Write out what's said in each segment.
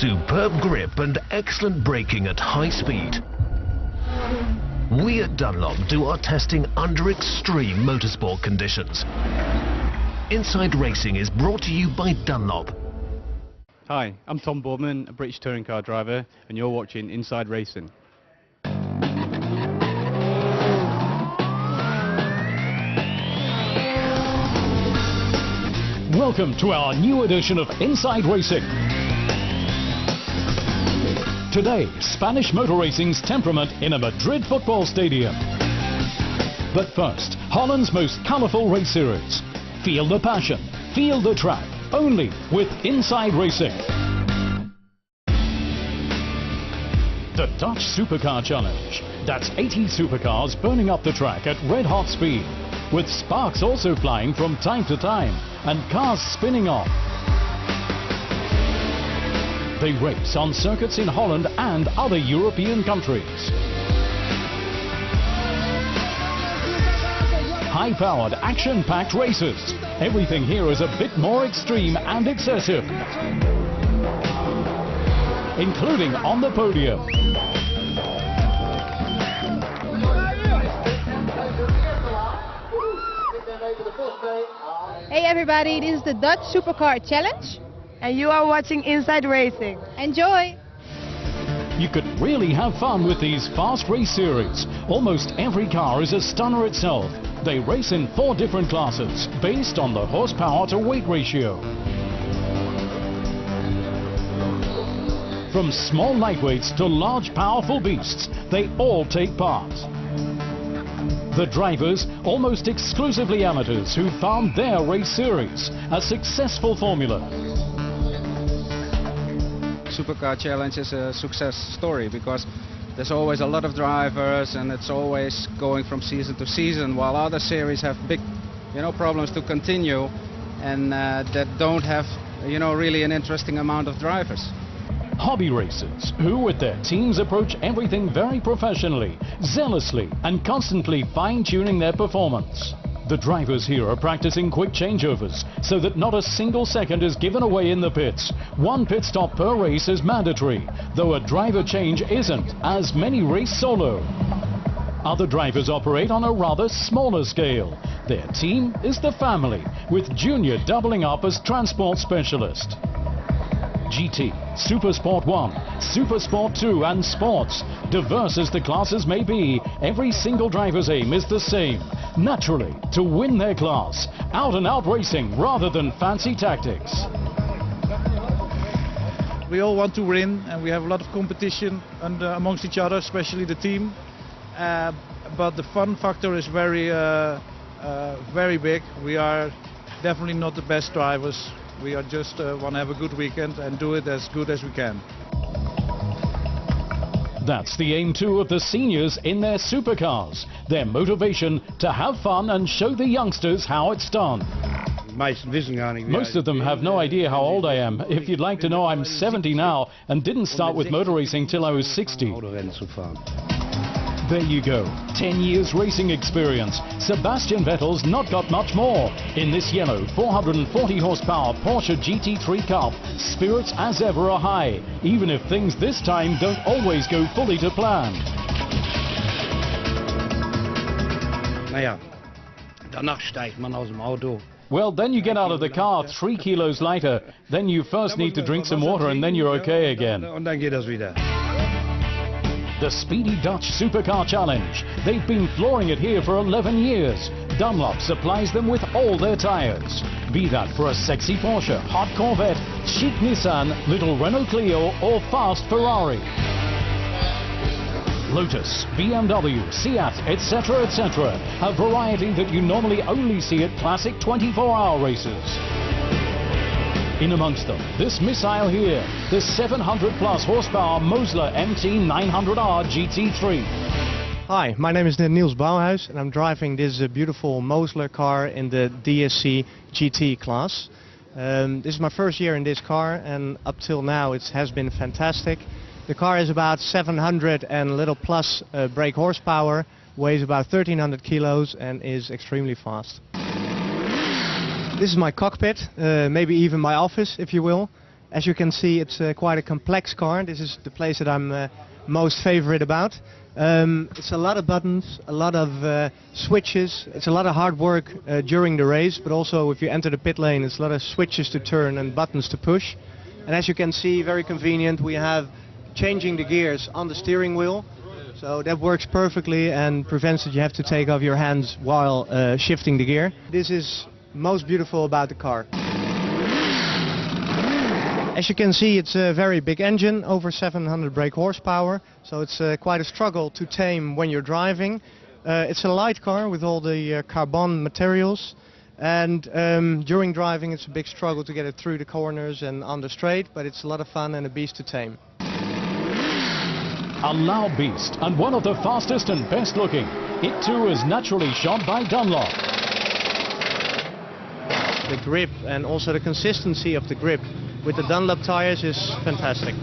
superb grip and excellent braking at high speed. We at Dunlop do our testing under extreme motorsport conditions. Inside Racing is brought to you by Dunlop. Hi, I'm Tom Boardman, a British touring car driver, and you're watching Inside Racing. Welcome to our new edition of Inside Racing. Today, Spanish motor racing's temperament in a Madrid football stadium. But first, Holland's most colourful race series. Feel the passion, feel the track, only with Inside Racing. The Dutch Supercar Challenge. That's 80 supercars burning up the track at red hot speed, with sparks also flying from time to time and cars spinning off. They race on circuits in Holland and other European countries. High-powered, action-packed races. Everything here is a bit more extreme and excessive, including on the podium. Hey everybody, this is the Dutch Supercar Challenge. And you are watching Inside Racing. Enjoy! You could really have fun with these fast race series. Almost every car is a stunner itself. They race in 4 different classes, based on the horsepower to weight ratio. From small lightweights to large powerful beasts, they all take part. The drivers, almost exclusively amateurs, who found their race series a successful formula. Supercar Challenge is a success story because there's always a lot of drivers and it's always going from season to season, while other series have big, problems to continue and that don't have, really an interesting amount of drivers. Hobby racers who with their teams approach everything very professionally, zealously and constantly fine-tuning their performance. The drivers here are practicing quick changeovers so that not a single second is given away in the pits. 1 pit stop per race is mandatory, though a driver change isn't, as many race solo. Other drivers operate on a rather smaller scale. Their team is the family, with Junior doubling up as transport specialist. GT, Supersport 1, Supersport 2 and Sports. Diverse as the classes may be, every single driver's aim is the same. Naturally, to win their class. Out and out racing rather than fancy tactics. We all want to win and we have a lot of competition amongst each other, especially the team. But the fun factor is very big. We are definitely not the best drivers. We are just want to have a good weekend and do it as good as we can. That's the aim too of the seniors in their supercars. Their motivation to have fun and show the youngsters how it's done. Most of them have no idea how old I am. If you'd like to know, I'm 70 now and didn't start with motor racing till I was 60. There you go, 10 years racing experience. Sebastian Vettel's not got much more. In this yellow 440 horsepower Porsche GT3 Cup, spirits as ever are high, even if things this time don't always go fully to plan. Well, then you get out of the car 3 kilos lighter. Then you first need to drink some water and then you're okay again. The Speedy Dutch Supercar Challenge. They've been flooring it here for 11 years. Dunlop supplies them with all their tires. Be that for a sexy Porsche, hot Corvette, chic Nissan, little Renault Clio or fast Ferrari. Lotus, BMW, Seat, etc., etc. A variety that you normally only see at classic 24-hour races. In amongst them, this missile here, the 700-plus horsepower Mosler MT900R GT3. Hi, my name is Niels Bouwhuis and I'm driving this beautiful Mosler car in the DSC GT class. This is my first year in this car and up till now it has been fantastic. The car is about 700 and a little plus brake horsepower, weighs about 1300 kilos and is extremely fast. This is my cockpit, maybe even my office if you will. As you can see, it's quite a complex car. This is the place that I'm most favorite about. It's a lot of buttons, a lot of switches. It's a lot of hard work during the race, but also if you enter the pit lane, it's a lot of switches to turn and buttons to push. And as you can see, very convenient, we have changing the gears on the steering wheel. So that works perfectly and prevents that you have to take off your hands while shifting the gear. This is most beautiful about the car. As you can see, it's a very big engine, over 700 brake horsepower, so it's quite a struggle to tame when you're driving. It's a light car with all the carbon materials, and during driving it's a big struggle to get it through the corners and on the straight, but it's a lot of fun and a beast to tame. A loud beast and one of the fastest and best looking. It too is naturally shot by Dunlop. The grip and also the consistency of the grip with the Dunlop tires is fantastic.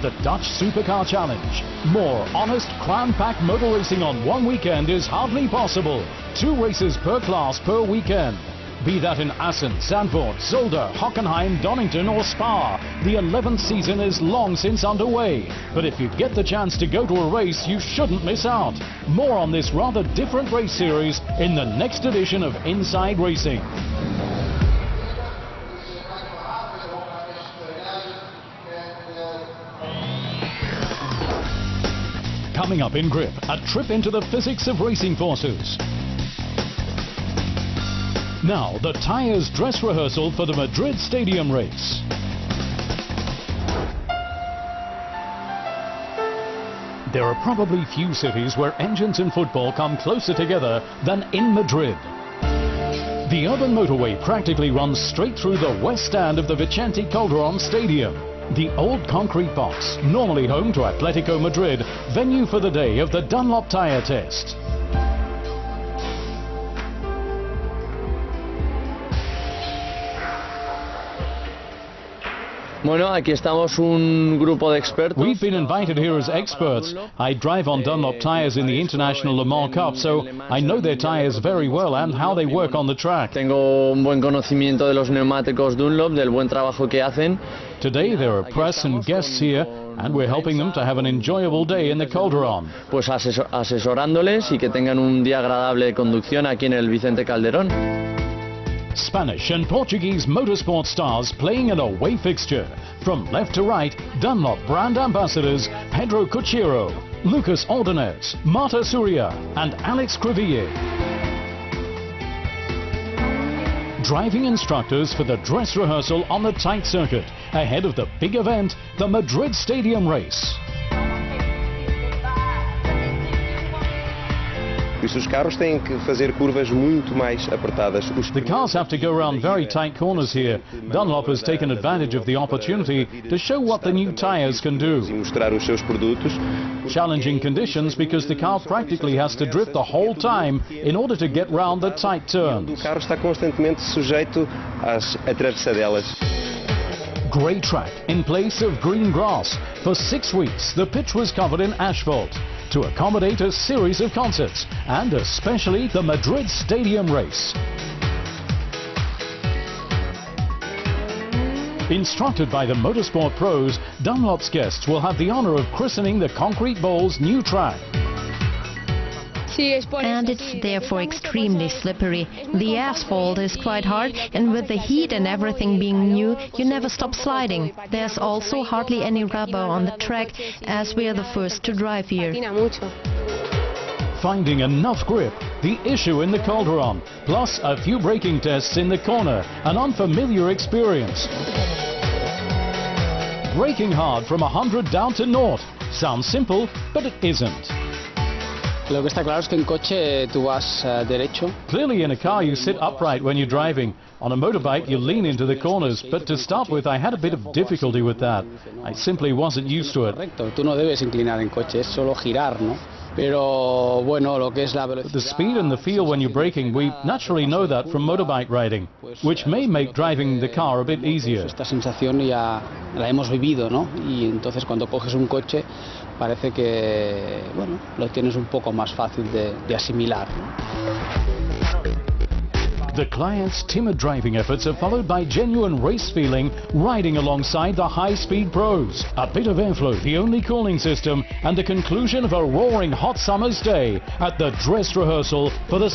The Dutch Supercar Challenge. More honest, crown-packed motor racing on one weekend is hardly possible. 2 races per class per weekend. Be that in Assen, Zandvoort, Zolder, Hockenheim, Donington or Spa, the 11th season is long since underway. But if you get the chance to go to a race, you shouldn't miss out. More on this rather different race series in the next edition of Inside Racing. Coming up in Grip, a trip into the physics of racing forces. Now, the tyres dress rehearsal for the Madrid Stadium race. There are probably few cities where engines and football come closer together than in Madrid. The urban motorway practically runs straight through the west stand of the Vicente Calderón Stadium. The old concrete box, normally home to Atletico Madrid, venue for the day of the Dunlop tyre test. Bueno, aquí estamos un grupo de expertos. We've been invited here as experts. I drive on Dunlop tyres in the International Le Mans Cup, so I know their tyres very well and how they work on the track. Tengo un buen conocimiento de los neumáticos Dunlop, del buen trabajo que hacen. Today there are press and guests here, and we're helping them to have an enjoyable day in the Calderón. Pues asesorándoles y que tengan un día agradable de conducción aquí en el Vicente Calderón. Spanish and Portuguese motorsport stars playing an away fixture. From left to right, Dunlop brand ambassadors Pedro Cuchero, Lucas Ordonez, Marta Surya and Alex Creville. Driving instructors for the dress rehearsal on the tight circuit ahead of the big event, the Madrid Stadium race. Os carros têm que fazer curvas muito mais apertadas. The cars have to go around very tight corners here. Dunlop has taken advantage of the opportunity to show what the new tyres can do. Mostrar os seus produtos. Challenging conditions because the car practically has to drift the whole time in order to get round the tight turns. O carro está constantemente sujeito às atravessadelas. Grey track in place of green grass. For 6 weeks, the pitch was covered in asphalt to accommodate a series of concerts and especially the Madrid Stadium race. Instructed by the motorsport pros, Dunlop's guests will have the honor of christening the concrete ball's new track. And it's therefore extremely slippery. The asphalt is quite hard, and with the heat and everything being new, you never stop sliding. There's also hardly any rubber on the track, as we are the first to drive here. Finding enough grip, the issue in the Calderón, plus a few braking tests in the corner, an unfamiliar experience. Braking hard from 100 down to 0. Sounds simple, but it isn't. Lo que está claro es que en coche tú vas derecho. Clearly in a car you sit upright when you're driving. On a motorbike you lean into the corners, but to start with I had a bit of difficulty with that. I simply wasn't used to it. Correcto, tú no debes inclinar en coche, es solo girar, ¿no? Pero bueno, lo que es la velocidad. The speed and the feel when you're braking, we naturally know that from motorbike riding, which may make driving the car a bit easier. Esta sensación ya la hemos vivido, ¿no? Y entonces cuando coges un coche parece que, bueno, lo tienes un poco más fácil de asimilar, ¿no? The client's timid driving efforts are followed by genuine race feeling, riding alongside the high-speed pros. A bit of airflow, the only cooling system, and the conclusion of a roaring hot summer's day at the dress rehearsal for the